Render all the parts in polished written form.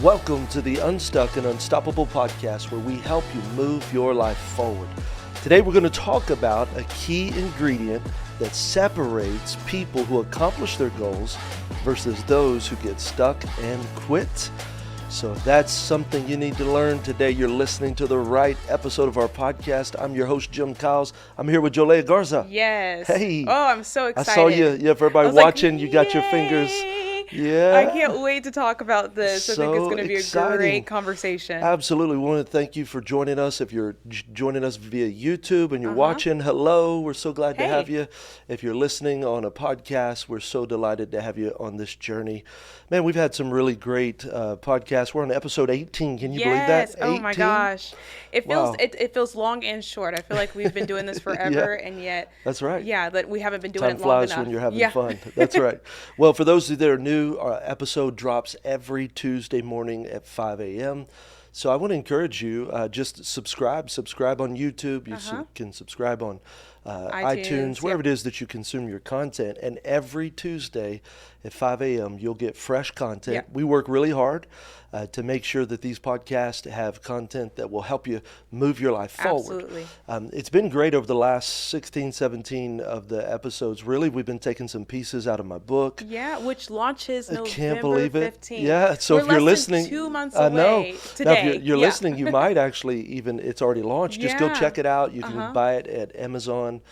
Welcome to the Unstuck and Unstoppable podcast, where we help you move your life forward. Today we're going to talk about a key ingredient that separates people who accomplish their goals versus those who get stuck and quit. So if that's something you need to learn today, you're listening to the right episode of our podcast. I'm your host, Jimn. I'm here with Jolea Garza. Yes. Hey. Oh, I'm so excited. I saw you. Yeah, for everybody watching, you got your fingers. Yeah. I can't wait to talk about this. I think it's going to be exciting. A great conversation. Absolutely. We want to thank you for joining us. If you're joining us via YouTube and you're watching, hello. We're so glad to have you. If you're listening on a podcast, we're so delighted to have you on this journey. Man, we've had some really great podcasts. We're on episode 18. Can you believe that? 18? Oh my gosh. It feels Wow. it feels long and short. I feel like we've been doing this forever and yet That's right. Yeah, that we haven't been doing Time it long enough. flies when you're having fun. That's right. Well, for those that are new, our episode drops every Tuesday morning at 5 a.m. So I want to encourage you, just subscribe on YouTube. You can subscribe on iTunes, wherever it is that you consume your content. And every Tuesday at 5 a.m., you'll get fresh content. Yep. We work really hard to make sure that these podcasts have content that will help you move your life forward. Absolutely. It's been great over the last 16, 17 of the episodes. Really, we've been taking some pieces out of my book. Yeah, which launches November 15th. Can't believe it. Yeah, so We're if you're less than listening, 2 months I know. away today. Now, if you're listening, you might actually it's already launched. Just go check it out. You can buy it at Amazon.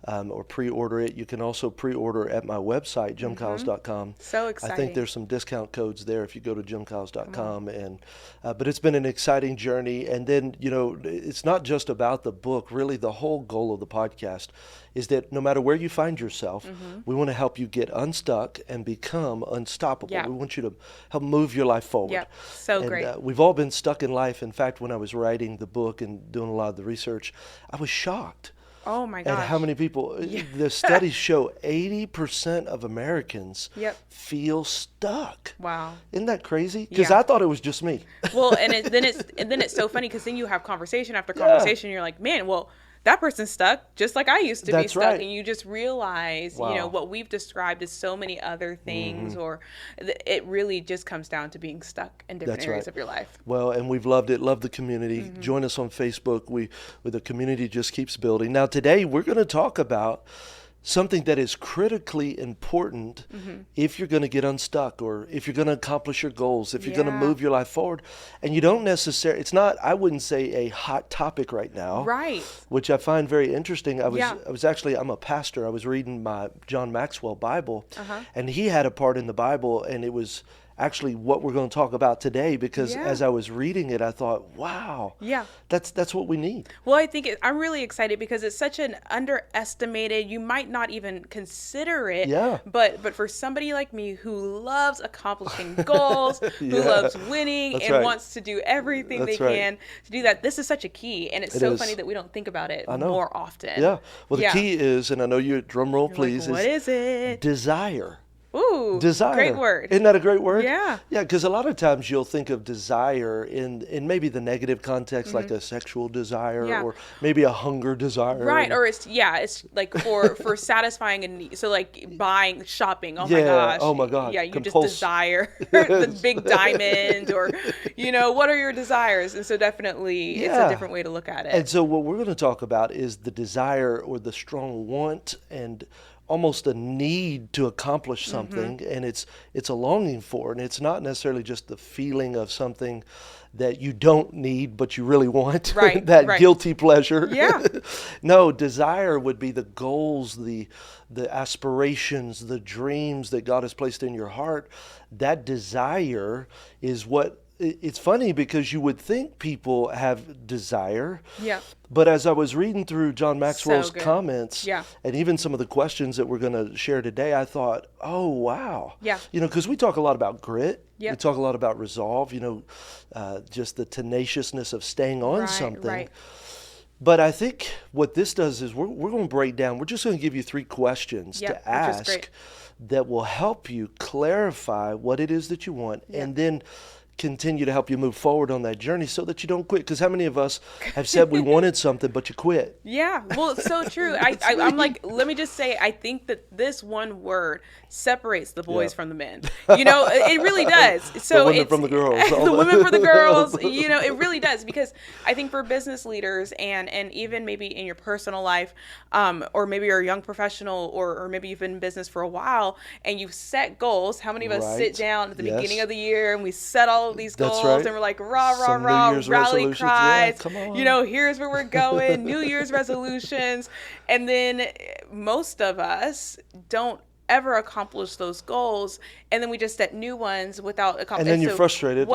Or pre-order it. You can also pre-order at my website, jimkyles.com. So exciting. I think there's some discount codes there if you go to jimkyles.com. And but it's been an exciting journey. And then, it's not just about the book. Really, the whole goal of the podcast is that no matter where you find yourself, we want to help you get unstuck and become unstoppable. Yeah. We want you to help move your life forward. Yeah, so great. We've all been stuck in life. In fact, when I was writing the book and doing a lot of the research, I was shocked. Oh my gosh. And how many people, the studies show 80% of Americans feel stuck. Wow. Isn't that crazy? Because I thought it was just me. Well, and then it's so funny because then you have conversation after conversation. And you're like, man, well, that person's stuck just like I used to be stuck. Right. And you just realize, what we've described as so many other things, or it really just comes down to being stuck in different areas of your life. Well, and we've loved it. Love the community. Join us on Facebook. The community just keeps building. Now, today we're going to talk about something that is critically important if you're going to get unstuck, or if you're going to accomplish your goals, if you're going to move your life forward. And you don't necessarily, it's not, I wouldn't say a hot topic right now. Right. Which I find very interesting. I'm a pastor. I was reading my John Maxwell Bible, and he had a part in the Bible, and it was actually what we're going to talk about today, because as I was reading it, I thought, wow, that's what we need. Well, I think I'm really excited because it's such an underestimated, you might not even consider it, but for somebody like me who loves accomplishing goals, who loves winning wants to do everything they can to do that, this is such a key, and it's so funny that we don't think about it more often. Yeah. Well, the key is, and I know you, drum roll please, what is it? Desire. Ooh, desire. Great word. Isn't that a great word? Yeah. Yeah, because a lot of times you'll think of desire in maybe the negative context, like a sexual desire or maybe a hunger desire. Right, or it's like for satisfying a need. So like shopping. Oh my gosh. Oh my God. Yeah, you just desire the big diamond, or what are your desires? And so definitely it's a different way to look at it. And so what we're going to talk about is the desire, or the strong want and almost a need to accomplish something, and it's a longing for, and it's not necessarily just the feeling of something that you don't need but you really want, that guilty pleasure. No, desire would be the goals, the aspirations, the dreams that God has placed in your heart. That desire is what. It's funny because you would think people have desire, but as I was reading through John Maxwell's comments, and even some of the questions that we're going to share today, I thought, oh, wow. Because we talk a lot about grit. We talk a lot about resolve, just the tenaciousness of staying on something. But I think what this does is we're going to break down, we're just going to give you 3 questions to ask that will help you clarify what it is that you want, and then continue to help you move forward on that journey so that you don't quit. Because how many of us have said we wanted something, but you quit? Yeah, well, it's so true. I'm like, let me just say, I think that this one word separates the boys from the men. It really does. So the women from the girls. The women for the girls, it really does. Because I think for business leaders and even maybe in your personal life, or maybe you're a young professional, or maybe you've been in business for a while and you've set goals. How many of us sit down at the beginning of the year and we set all of these goals and we're like, rah, rah, rah, rally cries, come on. Here's where we're going, New Year's resolutions. And then most of us don't ever accomplish those goals, and then we just set new ones without accomplishing. And then you're frustrated.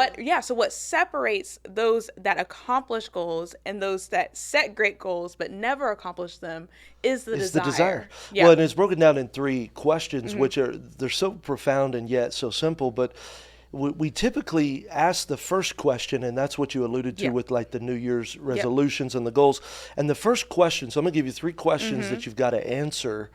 So what separates those that accomplish goals and those that set great goals but never accomplish them is the desire. Yeah. Well, and it's broken down in 3 questions, which they're so profound and yet so simple, but we typically ask the first question, and that's what you alluded to with like the New Year's resolutions and the goals. And the first question, so I'm going to give you 3 questions that you've got to answer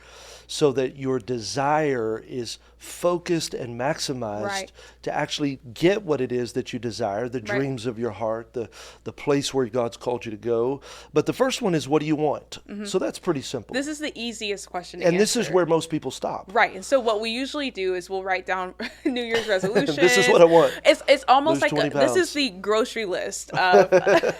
so that your desire is focused and maximized to actually get what it is that you desire, the dreams of your heart, the place where God's called you to go. But the first one is, what do you want? So that's pretty simple. This is the easiest question to answer. And this is where most people stop. Right. And so what we usually do is we'll write down New Year's resolutions. This is what I want. It's almost Lose like this is the grocery list of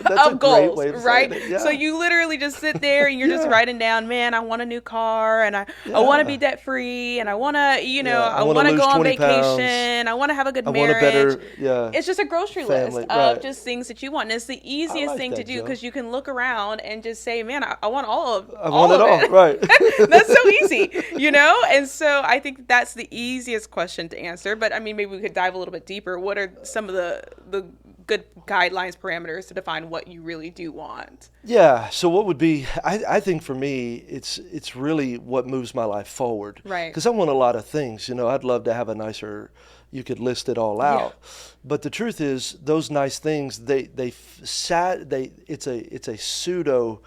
of goals, right? Yeah. So you literally just sit there and you're just writing down, man, I want a new car, and I want to be debt free, and I want to, I want to go on vacation. I want to have a good marriage. I want a better, It's just a grocery list of just things that you want. And it's the easiest thing to do because you can look around and just say, man, I want all of it. Right. That's so easy, And so I think that's the easiest question to answer. But I mean, maybe we could dive a little bit deeper. What are some of the good guidelines, parameters to define what you really do want? Yeah. So what would be, I think for me, it's really what moves my life forward. Right. Because I want a lot of things. I'd love to have a nicer, you could list it all out. But the truth is, those nice things, it's a pseudo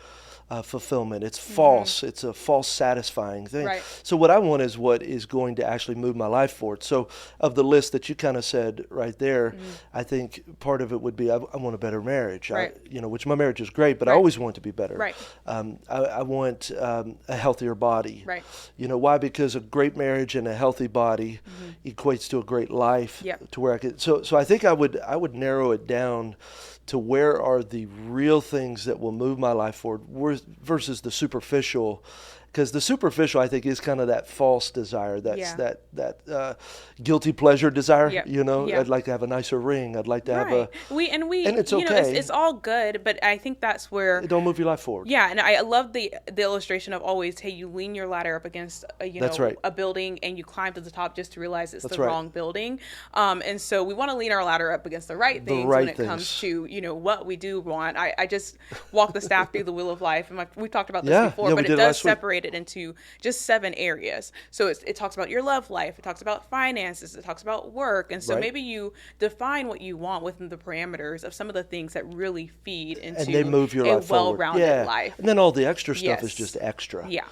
fulfillment. It's false. It's a false satisfying thing. Right. So what I want is what is going to actually move my life forward. So of the list that you kind of said right there, I think part of it would be I want a better marriage. Right. Which my marriage is great, but I always want it to be better. Right. I want a healthier body. Right. Why? Because a great marriage and a healthy body equates to a great life. Yep. To where I could. So I think I would narrow it down to where are the real things that will move my life forward versus the superficial. Because the superficial, I think, is kind of that false desire. That's that guilty pleasure desire. I'd like to have a nicer ring. I'd like to have a. And it's okay. It's all good, but I think that's where it don't move your life forward. Yeah, and I love the illustration of always, hey, you lean your ladder up against a building and you climb to the top just to realize it's the wrong building. And so we want to lean our ladder up against the right things when it comes to what we do want. I just walk the staff through the wheel of life, and we talked about this before, but it does separate it into just 7 areas. So it talks about your love life, it talks about finances, it talks about work, and so maybe you define what you want within the parameters of some of the things that really feed into and they move your a life well-rounded life. And then all the extra stuff is just extra. Yeah.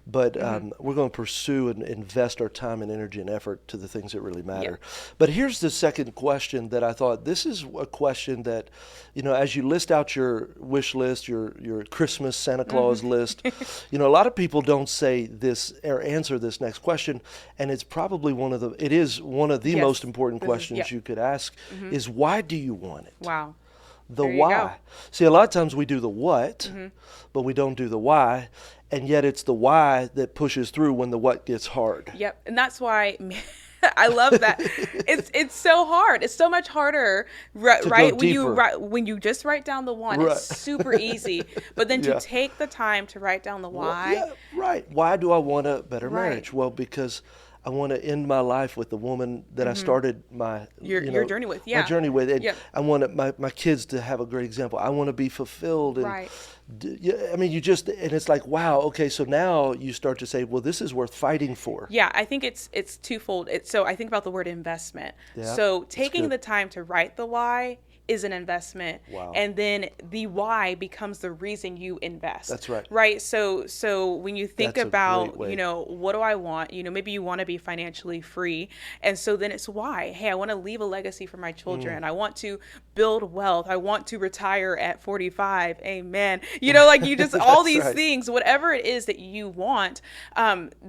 But we're going to pursue and invest our time and energy and effort to the things that really matter. But here's the second question that I thought, this is a question that, as you list out your wish list, your Christmas Santa Claus list, a lot of people don't say this or answer this next question. And it's probably one of the most important questions you could ask is, why do you want it? Wow. The why. See, a lot of times we do the what, but we don't do the why. And yet it's the why that pushes through when the what gets hard. Yep. And that's why I love that. It's so hard. It's so much harder, right? When you just write down the one, it's super easy. But then to take the time to write down the why. Why do I want a better marriage? Well, because I want to end my life with the woman that I started my your journey with. My journey with, and I want my kids to have a great example. I want to be fulfilled. And I mean, and it's like, wow, okay, so now you start to say, well, this is worth fighting for. Yeah, I think it's twofold. So I think about the word investment. Yeah, so taking the time to write the why is an investment. Wow. And then the why becomes the reason you invest. That's right. Right. So when you think about, what do I want? Maybe you want to be financially free. And so then it's why. Hey, I want to leave a legacy for my children. I want to build wealth. I want to retire at 45. Amen. You know, like you just, all these things, whatever it is that you want,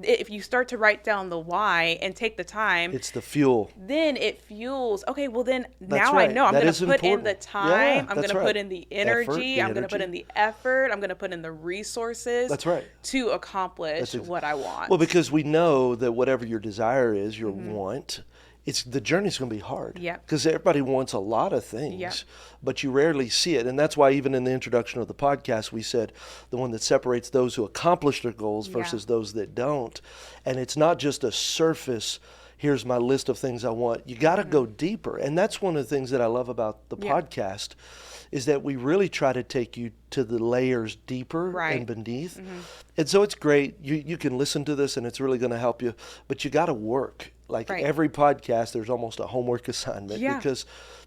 if you start to write down the why and take the time, it's the fuel. Then it fuels. Okay, well then now I know I'm going to put in the time. I'm going to put in the energy. I'm going to put in the effort. I'm going to put in the resources. That's right. To accomplish what I want. Well, because we know that whatever your desire is, your want, the journey's going to be hard. Yeah. Because everybody wants a lot of things, but you rarely see it. And that's why even in the introduction of the podcast, we said the one that separates those who accomplish their goals versus those that don't. And it's not just a surface, here's my list of things I want. You got to go deeper. And that's one of the things that I love about the podcast is that we really try to take you to the layers deeper and beneath. And so it's great. You can listen to this and it's really going to help you, but you got to work. Like every podcast, there's almost a homework assignment because,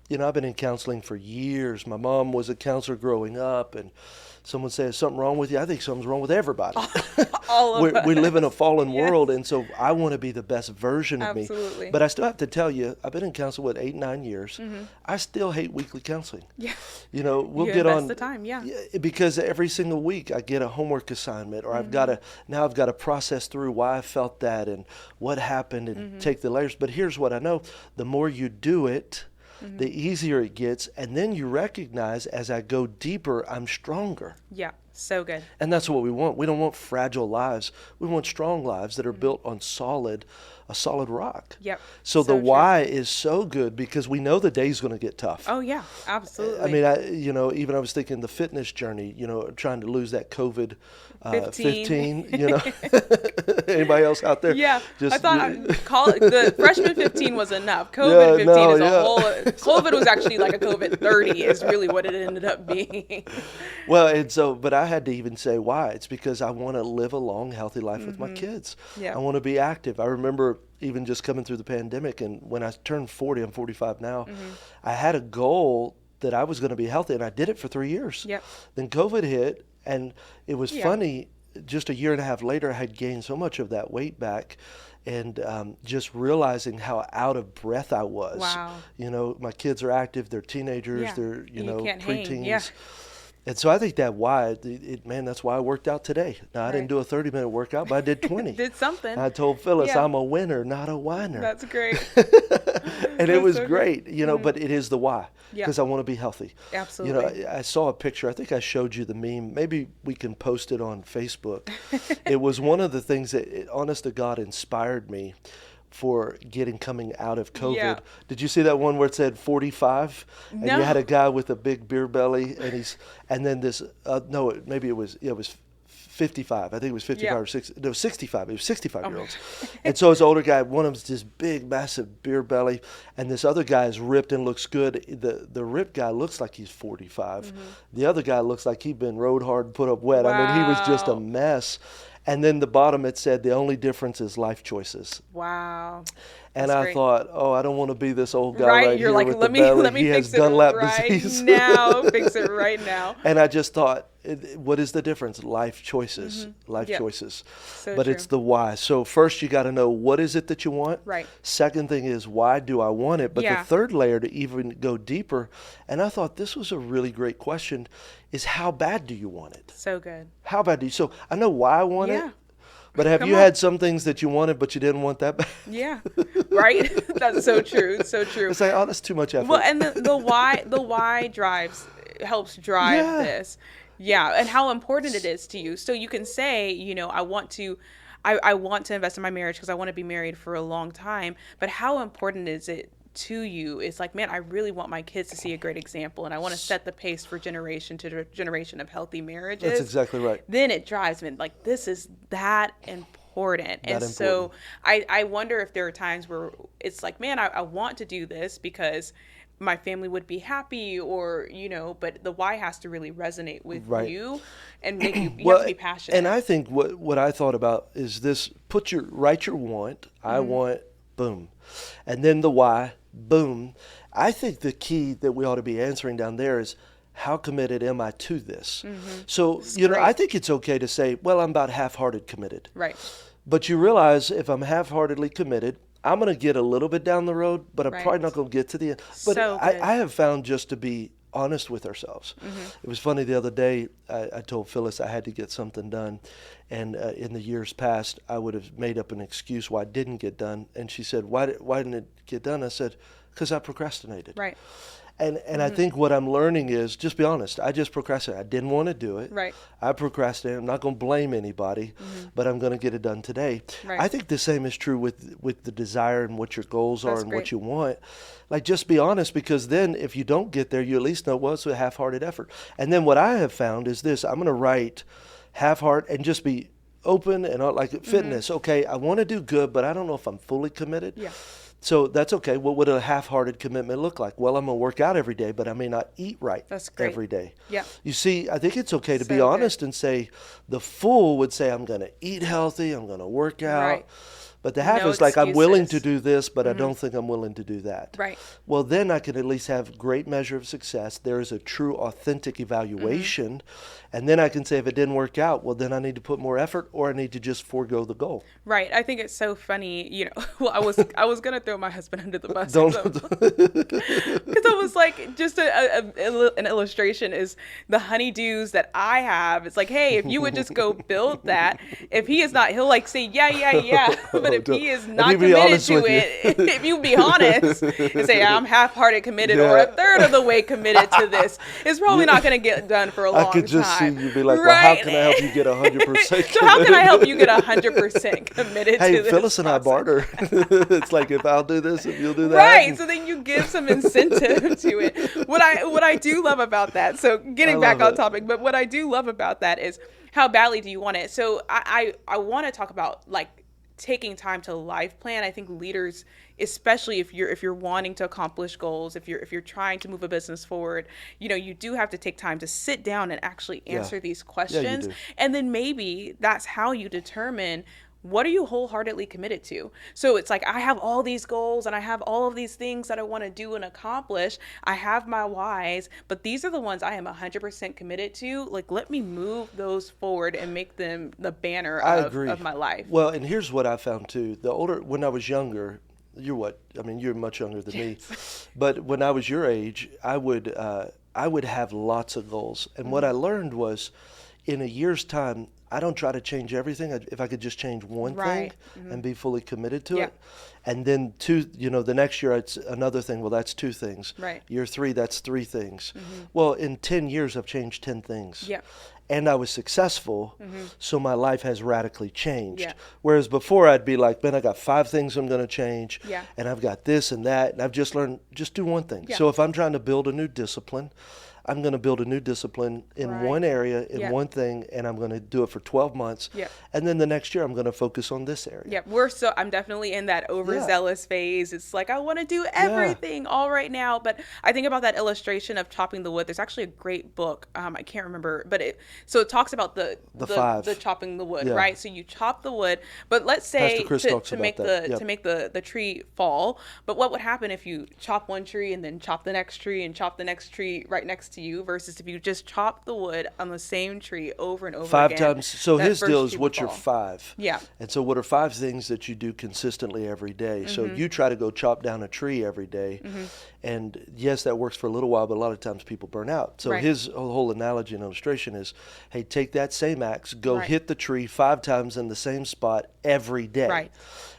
you know, I've been in counseling for years. My mom was a counselor growing up, and someone says, "Is something wrong with you?" I think something's wrong with everybody. All of us. We live in a fallen world, and so I want to be the best version of me. But I still have to tell you, I've been in counseling, 8-9 years. I still hate weekly counseling. Yeah. You know, we'll get on. The time, because every single week I get a homework assignment, or I've got to process through why I felt that and what happened and take the layers. But here's what I know: the more you do it, the easier it gets, and then you recognize as I go deeper, I'm stronger. Yeah, so good. And that's what we want. We don't want fragile lives. We want strong lives that are built on a solid rock. Yep. So the why is so good because we know the day's going to get tough. Oh yeah, absolutely. I mean, even I was thinking the fitness journey, trying to lose that COVID 15, Anybody else out there? Yeah. I thought the freshman 15 was enough. COVID 15 is a whole, COVID was actually like a COVID 30 is really what it ended up being. Well, but I had to even say why. It's because I want to live a long, healthy life with my kids. Yeah. I want to be active. I remember even just coming through the pandemic, and when I turned 40, I'm 45 now, I had a goal that I was going to be healthy, and I did it for 3 years. Yep. Then COVID hit, and it was funny. Just a year and a half later, I had gained so much of that weight back, and just realizing how out of breath I was. Wow. My kids are active. They're teenagers. They're, preteens. Yeah. And so I think that that's why I worked out today. Now, I didn't do a 30-minute workout, but I did 20. Did something. I told Phyllis, I'm a winner, not a whiner. That's great. And it was so great, but it is the why, because I want to be healthy. Absolutely. I saw a picture. I think I showed you the meme. Maybe we can post it on Facebook. It was one of the things that, honest to God, inspired me for coming out of COVID. Yeah. Did you see that one where it said 45? And you had a guy with a big beer belly, and then this, maybe it was 55. I think it was 55 or 60. No, 65. It was 65-year-olds. And so it's an older guy. One of them's this big, massive beer belly, and this other guy is ripped and looks good. The ripped guy looks like he's 45. The other guy looks like he'd been rode hard and put up wet. Wow. I mean, he was just a mess. And then the bottom, it said, the only difference is life choices. Wow. And I thought, I don't want to be this old guy right You're here like, with let the belly. me he fix has it Dunlap right disease. now. Fix it right now. And I just thought, what is the difference? Life choices. Life choices. So but true. It's the why. So first you got to know, what is it that you want? Right. Second thing is, why do I want it? But the third layer to even go deeper, and I thought this was a really great question, is how bad do you want it? So good. How bad do you? So I know why I want it. But have you had some things that you wanted, but you didn't want that bad? Yeah, right. That's so true. So true. It's like, that's too much effort. Well, and the why helps drive this. Yeah, and how important it is to you. So you can say, I want to invest in my marriage because I want to be married for a long time. But how important is it to you? It's like, man, I really want my kids to see a great example, and I want to set the pace for generation to generation of healthy marriages. That's exactly right. Then it drives me like, this is that important. So I wonder if there are times where it's like, man, I want to do this because my family would be happy, or but the why has to really resonate with you and make you have to be passionate. And I think what I thought about is this: write your want. I want, boom, and then the why, boom. I think the key that we ought to be answering down there is, how committed am I to this? So I think it's okay to say, well, I'm about half-hearted committed. Right. But you realize if I'm half-heartedly committed, I'm going to get a little bit down the road, but I'm probably not going to get to the end. But So I have found just to be honest with ourselves. It was funny the other day, I told Phyllis I had to get something done. And in the years past, I would have made up an excuse why it didn't get done. And she said, why didn't it get done? I said, because I procrastinated. Right. And I think what I'm learning is, just be honest, I just procrastinated. I didn't want to do it. Right. I procrastinated. I'm not going to blame anybody, but I'm going to get it done today. Right. I think the same is true with the desire and what your goals are That's and great. what you want. Like, just be honest, because then if you don't get there, you at least know, well, it's a half-hearted effort. And then what I have found is this: I'm going to write half-heart and just be open and like fitness. Okay, I want to do good, but I don't know if I'm fully committed. Yeah. So that's okay. What would a half-hearted commitment look like? Well, I'm going to work out every day, but I may not eat right That's great. every day. Yeah. You see, I think it's okay to be So honest and say, the fool would say, I'm going to eat healthy, I'm going to work out. Right. But the half No is like, I'm willing to excuses. do this, but I don't think I'm willing to do that. Right. Well, then I can at least have great measure of success. There is a true, authentic evaluation. And then I can say, if it didn't work out, well, then I need to put more effort, or I need to just forego the goal. Right. I think it's so funny, well, I was going to throw my husband under the bus. Don't. Because I was like, just an illustration is the honeydews that I have. It's like, hey, if you would just go build that, if he is not, he'll like say, yeah. But if he is not me be committed honest to with you. it, if you be honest and say, I'm half-hearted committed or a third of the way committed to this, it's probably not going to get done for a long I time. could just see you be like, well, how can I help you get 100% committed? So how can I help you get 100% committed to Hey, this Phyllis and I process? barter. It's like, if I'll do this, if you'll do that. Right. So then you give some incentive to it. What I do love about that, so getting back on topic, but what I do love about that is how badly do you want it? So I want to talk about like taking time to life plan. I think leaders, especially if you're wanting to accomplish goals, if you're trying to move a business forward, you do have to take time to sit down and actually answer these questions. do. And then maybe that's how you determine, what are you wholeheartedly committed to? So it's like, I have all these goals and I have all of these things that I want to do and accomplish. I have my whys, but these are the ones I am 100% committed to. Like, let me move those forward and make them the banner of my life. Well, and here's what I found too. When I was younger, you're much younger than me, but when I was your age, I would have lots of goals. And what I learned was, in a year's time, I don't try to change everything. If I could just change one thing and be fully committed to it. And then the next year, it's another thing. Well, that's 2 things. Right. Year 3, that's 3 things. Well, in 10 years, I've changed 10 things. Yeah. And I was successful, so my life has radically changed. Yeah. Whereas before, I'd be like, man, I got 5 things I'm going to change, and I've got this and that, and I've just learned, just do one thing. Yeah. So if I'm trying to build a new discipline, I'm going to build a new discipline in one area, in one thing, and I'm going to do it for 12 months. Yeah. And then the next year, I'm going to focus on this area. Yeah, I'm definitely in that overzealous phase. It's like, I want to do everything all right now. But I think about that illustration of chopping the wood. There's actually a great book. I can't remember, but it talks about the chopping the wood, right? So you chop the wood, but let's say to make the tree fall. But what would happen if you chop one tree and then chop the next tree and chop the next tree right next to you, versus if you just chop the wood on the same tree over and over 5 again? times. So his deal is, what's your 5? Yeah. And so what are 5 things that you do consistently every day? So you try to go chop down a tree every day. And yes, that works for a little while, but a lot of times people burn out. So his whole analogy and illustration is, hey, take that same axe, go hit the tree 5 times in the same spot every day. Right.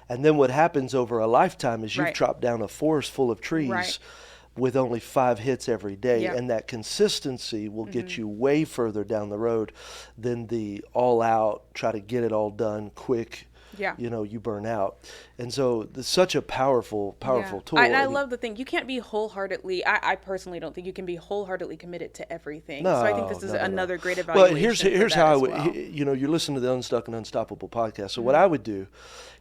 And then what happens over a lifetime is you've chopped down a forest full of trees with only 5 hits every day. And that consistency will get you way further down the road than the all out, try to get it all done quick. You burn out. And so it's such a powerful tool. I love the thing. You can't be wholeheartedly, I personally don't think you can be wholeheartedly committed to everything. So I think this is another great evaluation. Well, here's how I would, you're listening to the Unstuck and Unstoppable podcast. So what I would do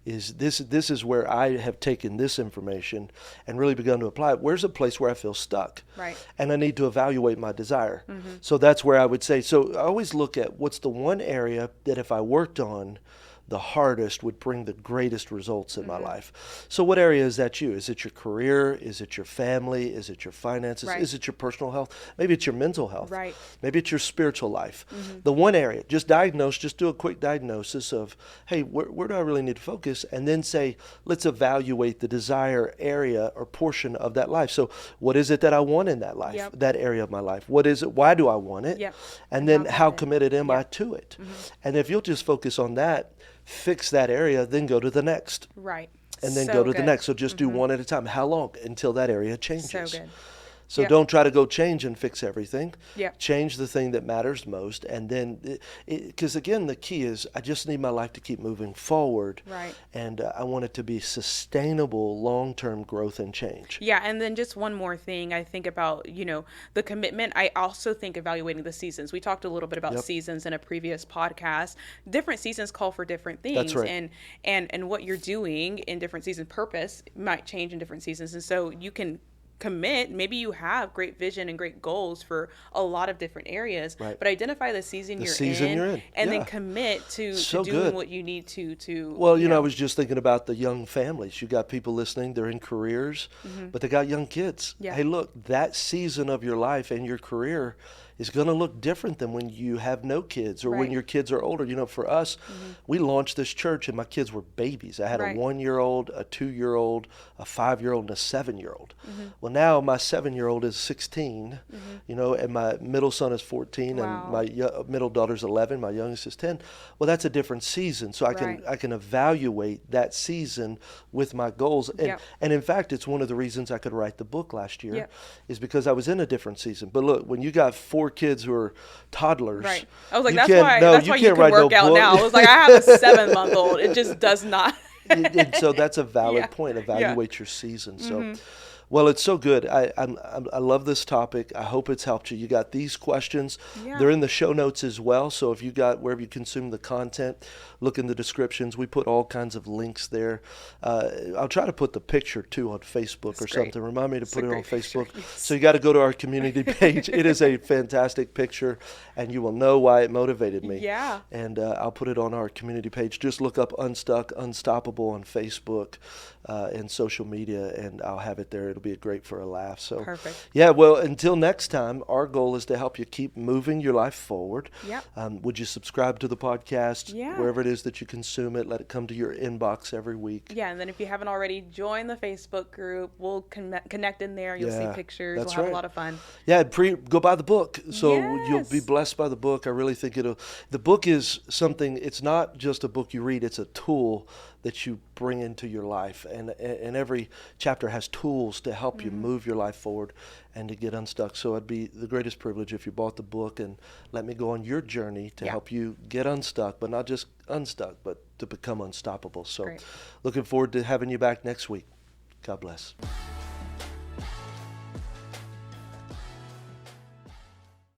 is this is where I have taken this information and really begun to apply it. Where's a place where I feel stuck? Right. And I need to evaluate my desire. So that's where I would say, so I always look at what's the one area that if I worked on, the hardest would bring the greatest results in my life. So what area is that you? Is it your career? Is it your family? Is it your finances? Right. Is it your personal health? Maybe it's your mental health. Right. Maybe it's your spiritual life. The one area, just do a quick diagnosis of, hey, where do I really need to focus? And then say, let's evaluate the desire area or portion of that life. So what is it that I want in that life, that area of my life? What is it? Why do I want it? And then how committed am I to it? And if you'll just focus on that, fix that area, then go to the next. Right. And then So go to the good. next. So just do one at a time. How long? Until that area changes. So good. So Yeah. don't try to go change and fix everything. Yeah. Change the thing that matters most. And then, because again, the key is I just need my life to keep moving forward. Right. And I want it to be sustainable, long-term growth and change. Yeah, and then just one more thing I think about, the commitment. I also think evaluating the seasons. We talked a little bit about seasons in a previous podcast. Different seasons call for different things. That's right. And what you're doing in different seasons, purpose might change in different seasons. And so you can commit. Maybe you have great vision and great goals for a lot of different areas, but identify the season you're in, and then commit to doing what you need to. Well, I was just thinking about the young families. You got people listening, they're in careers, but they got young kids. Yeah. Hey, look, that season of your life and your career is going to look different than when you have no kids or when your kids are older. For us, we launched this church and my kids were babies. I had a 1-year-old, a 2-year-old, a 5-year-old, and a 7-year-old. Well, now my 7-year-old is 16, and my middle son is 14, and my middle daughter's 11, my youngest is 10. Well, that's a different season. So I can evaluate that season with my goals. And in fact, it's one of the reasons I could write the book last year is because I was in a different season. But look, when you got 4 kids who are toddlers. Right. I was like, that's why you can work out now. I was like, I have a 7-month-old. It just does not. And so that's a valid point. Evaluate your season. So, well, it's so good. I love this topic. I hope it's helped you. You got these questions. They're in the show notes as well. So if you got wherever you consume the content, look in the descriptions. We put all kinds of links there. I'll try to put the picture too on Facebook or something. Remind me to put it on Facebook. So you got to go to our community page. It is a fantastic picture, and you will know why it motivated me. Yeah. And I'll put it on our community page. Just look up Unstuck, Unstoppable on Facebook and social media, and I'll have it there. It'll be great for a laugh. So, perfect. Yeah, well, until next time, our goal is to help you keep moving your life forward. Yeah. Would you subscribe to the podcast? Yeah. Wherever it is that you consume it, let it come to your inbox every week. Yeah, and then if you haven't already, join the Facebook group. We'll connect in there. You'll see pictures. We'll have a lot of fun. Yeah, go buy the book. So you'll be blessed by the book. I really think the book is something, it's not just a book you read, it's a tool that you bring into your life. And every chapter has tools to help you move your life forward and to get unstuck. So it'd be the greatest privilege if you bought the book and let me go on your journey to help you get unstuck, but not just unstuck, but to become unstoppable. So looking forward to having you back next week. God bless.